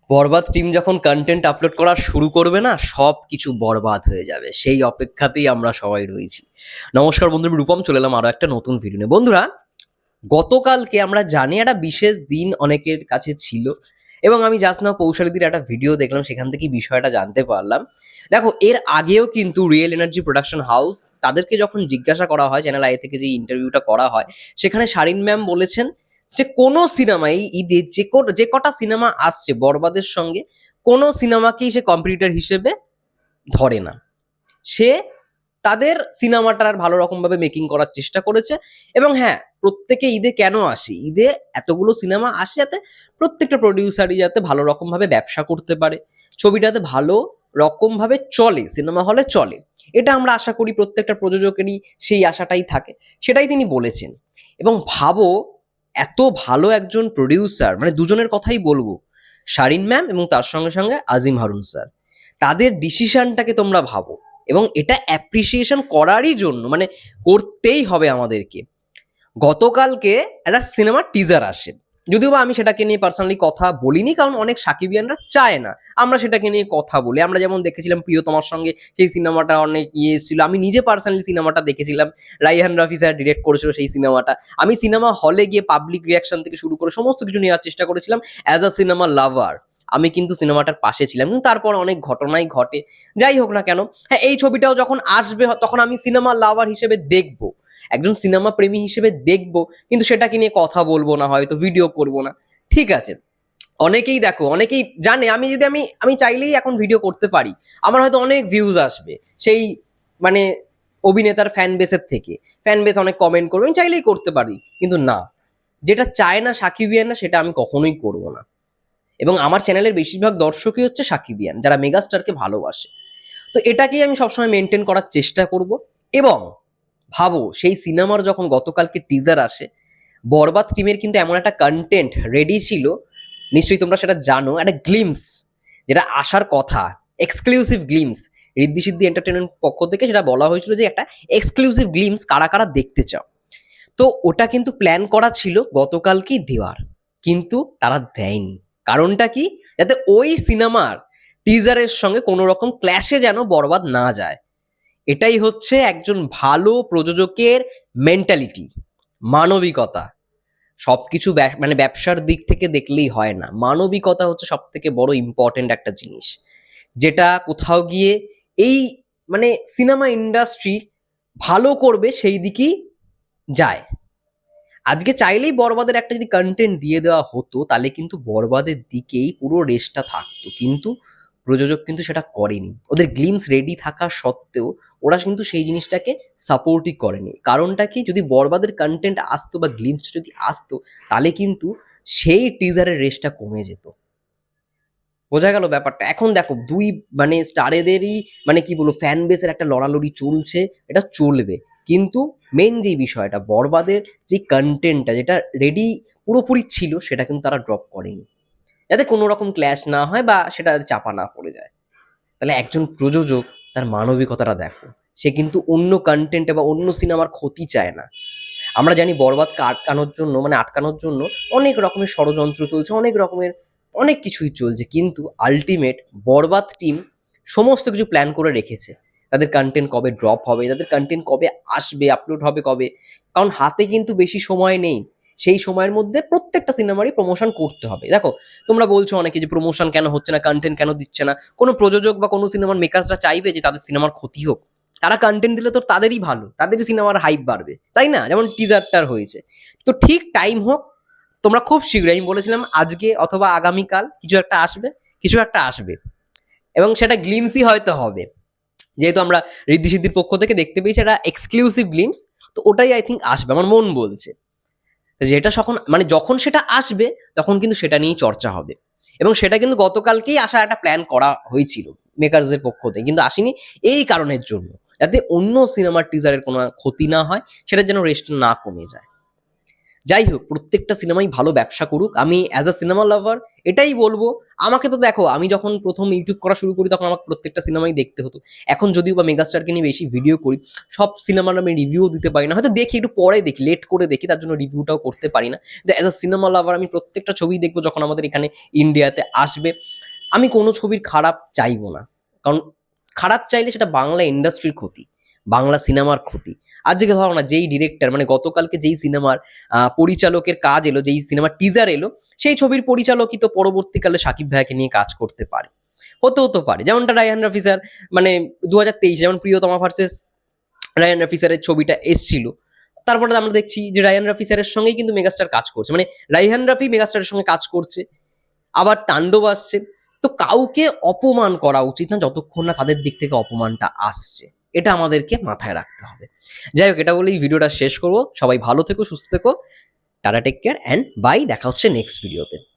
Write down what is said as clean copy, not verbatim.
বরবাদ team যখন content upload করা শুরু করবে না, সব কিছু বরবাদ হয়ে যাবে। সেই অপেক্ষাতেই আমরা সবাই রয়েছি। নমস্কার বন্ধু, আমি রূপম, চলে এলাম আরো একটা নতুন ভিডিও নিয়ে। বন্ধুরা, গতকালকে আমরা জানি একটা বিশেষ দিন অনেকের কাছে ছিল, এবং আমি জাস্ট না পৌশালীদের একটা ভিডিও দেখলাম, সেখান থেকে বিষয়টা জানতে পারলাম। দেখো, এর আগেও কিন্তু রিয়েল এনার্জি প্রোডাকশন হাউস, তাদেরকে যখন জিজ্ঞাসা করা হয়, চ্যানেল আই থেকে যে ইন্টারভিউটা করা হয়, সেখানে শারিন ম্যাম বলেছেন যে কোনো সিনেমা এই ঈদে যে কটা সিনেমা আসছে বরবাদের সঙ্গে, কোনো সিনেমাকেই সে কম্পিটিটর হিসেবে ধরে না। সে তাদের সিনেমাটার ভালো রকমভাবে মেকিং করার চেষ্টা করেছে। এবং হ্যাঁ, প্রত্যেকে ঈদে কেন আসে, ঈদে এতগুলো সিনেমা আসে যাতে প্রত্যেকটা প্রডিউসারই যাতে ভালো রকমভাবে ব্যবসা করতে পারে, ছবিটাতে ভালো রকমভাবে চলে, সিনেমা হলে চলে। এটা আমরা আশা করি প্রত্যেকটা প্রযোজকেরই সেই আশাটাই থাকে, সেটাই তিনি বলেছেন। এবং ভাবো, এত ভালো একজন প্রডিউসার, মানে দুজনের কথাই বলবো, শারিন ম্যাম এবং তার সঙ্গে সঙ্গে আজিম হারুন স্যার, তাদের ডিসিশনটাকে তোমরা ভাবো। এবং এটা অ্যাপ্রিসিয়েশন করারই জন্য, মানে করতেই হবে আমাদেরকে। গতকালকে একটা সিনেমার টিজার আসে, যদিও বা আমি সেটাকে নিয়ে পার্সোনালি কথা বলিনি, কারণ অনেক সাকিবিয়ানরা চায় না আমরা সেটাকে নিয়ে কথা বলি। আমরা যেমন দেখেছিলাম প্রিয়তমার সঙ্গে সেই সিনেমাটা, অনেক এসেছিল। আমি নিজে পার্সোনালি সিনেমাটা দেখেছিলাম, রাইহান রাফি স্যার ডিরেক্ট করেছিল সেই সিনেমাটা। আমি সিনেমা হলে গিয়ে পাবলিক রিয়াকশন থেকে শুরু করে সমস্ত কিছু নেওয়ার চেষ্টা করেছিলাম অ্যাজ আ সিনেমা লাভার। আমি কিন্তু সিনেমাটার পাশে ছিলাম, কিন্তু তারপর অনেক ঘটনাই ঘটে। যাই হোক না কেন, হ্যাঁ, এই ছবিটাও যখন আসবে তখন আমি সিনেমা লাভার হিসেবে দেখবো, একজন সিনেমা প্রেমী হিসেবে দেখবো, কিন্তু সেটাকে নিয়ে কথা বলবো না, হয়তো ভিডিও করবো না। ঠিক আছে, অনেকেই দেখো, অনেকেই জানে আমি যদি আমি চাইলেই এখন ভিডিও করতে পারি, আমার হয়তো অনেক ভিউজ আসবে সেই, মানে অভিনেতার ফ্যান বেসের থেকে। ফ্যান বেস অনেক কমেন্ট করবে, আমি চাইলেই করতে পারি, কিন্তু না, যেটা চায় না সাকিবিয়ান না, সেটা আমি কখনোই করবো না। এবং আমার চ্যানেলের বেশিরভাগ দর্শকই হচ্ছে সাকিবিয়ান, যারা মেগাস্টারকে ভালোবাসে। তো এটাকেই আমি সবসময় মেনটেন করার চেষ্টা করব। এবং ভাবো, সেই সিনেমার যখন গতকালকে টিজার আসে, বরবাদ টিমের কিন্তু এমন একটা কন্টেন্ট রেডি ছিল, নিশ্চয়ই তোমরা সেটা জানো, একটা গ্লিমস যেটা আসার কথা, এক্সক্লুসিভ গ্লিমস। ঋদ্ধি সিদ্ধি এন্টারটেনমেন্ট পক্ষ থেকে সেটা বলা হয়েছিল যে একটা এক্সক্লুসিভ গ্লিমস কারা কারা দেখতে চাও। তো ওটা কিন্তু প্ল্যান করা ছিল গতকালকেই দেওয়ার, কিন্তু তারা দেয়নি। কারণটা কি? যাতে ওই সিনেমার টিজারের সঙ্গে কোনো রকম ক্ল্যাশে যেন বরবাদ না যায়। এটাই হচ্ছে একজন ভালো প্রযোজকের মেন্টালিটি, মানবিকতা। সবকিছু মানে ব্যবসার দিক থেকে দেখলেই হয় না, মানবিকতা হচ্ছে সব থেকে বড় ইম্পর্টেন্ট একটা জিনিস, যেটা কোথাও গিয়ে এই, মানে সিনেমা ইন্ডাস্ট্রি ভালো করবে সেই দিকেই যায়। আজকে চাইলেই বরবাদের একটা যদি কন্টেন্ট দিয়ে দেওয়া হতো, তাহলে কিন্তু বরবাদের দিকেই পুরো রেসটা থাকতো, কিন্তু প্রযোজক কিন্তু সেটা করেনি। ওদের গ্লিমস রেডি থাকা সত্ত্বেও ওরা কিন্তু সেই জিনিসটাকে সাপোর্টই করেনি। কারণটা কি? যদি বরবাদের কন্টেন্ট আসতো বা গ্লিমসটা যদি আসতো, তাহলে কিন্তু সেই টিজারের রেসটা কমে যেত। বোঝা গেল ব্যাপারটা? এখন দেখো, দুই, মানে স্টারেদেরই, মানে কি বলবো, ফ্যান বেসের একটা লড়ালড়ি চলছে, এটা চলবে। কিন্তু মেন যে বিষয়টা, বরবাদের যে কন্টেন্টটা যেটা রেডি পুরোপুরি ছিল, সেটা কিন্তু তারা ড্রপ করেনি, যাতে কোনো রকম ক্ল্যাশ না হয় বা সেটা যাতে চাপা না পড়ে যায়। তাহলে একজন প্রযোজক, তার মানবিকতাটা দেখো। সে কিন্তু অন্য কন্টেন্টে বা অন্য সিনেমার ক্ষতি চায় না। আমরা জানি বরবাদকে আটকানোর জন্য, মানে আটকানোর জন্য অনেক রকমের ষড়যন্ত্র চলছে, অনেক রকমের অনেক কিছুই চলছে, কিন্তু আলটিমেট বরবাদ টিম সমস্ত কিছু প্ল্যান করে রেখেছে। তাদের কন্টেন্ট কবে ড্রপ হবে, তাদের কন্টেন্ট কবে আসবে, আপলোড হবে কবে, কারণ হাতে কিন্তু বেশি সময় নেই। সেই সময়ের মধ্যে প্রত্যেকটা সিনেমারই প্রমোশন করতে হবে। দেখো, তোমরা বলছো অনেকে যে প্রমোশন কেন হচ্ছে না, কন্টেন্ট কেন দিচ্ছে না। কোনো প্রযোজক বা কোনো সিনেমার মেকার্সরা চাইবে যে তাদের সিনেমার ক্ষতি হোক? তারা কন্টেন্ট দিলে তো তাদেরই ভালো, তাদেরই সিনেমার হাইপ বাড়বে, তাই না? যেমন টিজারটার হয়েছে। তো ঠিক টাইম হোক, তোমরা খুব শীঘ্রই, আমি বলেছিলাম আজকে অথবা আগামীকাল কিছু একটা আসবে, কিছু একটা আসবে। এবং সেটা গ্লিমসই হয়তো হবে, যেহেতু আমরা ঋদ্ধি সিদ্ধির পক্ষ থেকে দেখতে পেয়েছি একটা এক্সক্লুসিভ গ্লিমস। তো ওটাই আই থিঙ্ক আসবে, আমার মন বলছে। যেটা যখন, মানে যখন সেটা আসবে, তখন কিন্তু সেটা নিয়েই চর্চা হবে। এবং সেটা কিন্তু গতকালকেই আসার একটা প্ল্যান করা হয়েছিল মেকার্সদের পক্ষ থেকে, কিন্তু আসেনি এই কারণের জন্য, যাতে অন্য সিনেমার টিজারের কোনো ক্ষতি না হয়, সেটার যেন রেস্ট না কমে যায়। যাই হোক, প্রত্যেকটা সিনেমাই ভালো ব্যবসা করুক। আমি অ্যাজ আ সিনেমা লাভার এটাই বলবো। আমাকে তো দেখো, আমি যখন প্রথম ইউটিউব করা শুরু করি তখন আমাকে প্রত্যেকটা সিনেমাই দেখতে হতো। এখন যদিও বা মেগাস্টারকে নিয়ে বেশি ভিডিও করি, সব সিনেমার আমি রিভিউ দিতে পারি না, হয়তো দেখি একটু পরে দেখি, লেট করে দেখি, তার জন্য রিভিউটাও করতে পারি না। যে অ্যাজ আ সিনেমা লাভার আমি প্রত্যেকটা ছবি দেখবো যখন আমাদের এখানে ইন্ডিয়াতে আসবে। আমি কোনো ছবির খারাপ চাইবো না, কারণ খারাপ চাইলে সেটা বাংলা ইন্ডাস্ট্রির ক্ষতি, বাংলা সিনেমার ক্ষতি। আজকে ধরো না, যেই ডিরেক্টর, মানে গতকালকে যেই সিনেমার পরিচালকের কাজ এলো, যেই সিনেমার টিজার এলো, সেই ছবির পরিচালকই তো পরবর্তীকালে সাকিব ভাইয়াকে নিয়ে কাজ করতে পারে, হতেও তো পারে। যেমনটা রায়হান রাফি স্যার, মানে 2023 যেমন প্রিয়তমা ভার্সেস রায়ান রাফি স্যারের ছবিটা এসছিল, তারপরে আমরা দেখছি যে রায়ান রাফি স্যারের সঙ্গেই কিন্তু মেগাস্টার কাজ করছে, মানে রাইহান রাফি মেগাস্টারের সঙ্গে কাজ করছে। আবার তাণ্ডব আসছে। তো কাউকে অপমান করা উচিত না যতক্ষণ না তাদের দিক থেকে অপমানটা আসছে, এটা আমাদেরকে মাথায় রাখতে হবে। যাই হোক, এটা বলেই ভিডিওটা শেষ করবো। সবাই ভালো থেকো, সুস্থ থেকো, tata, take care and bye. দেখা হচ্ছে নেক্সট ভিডিওতে।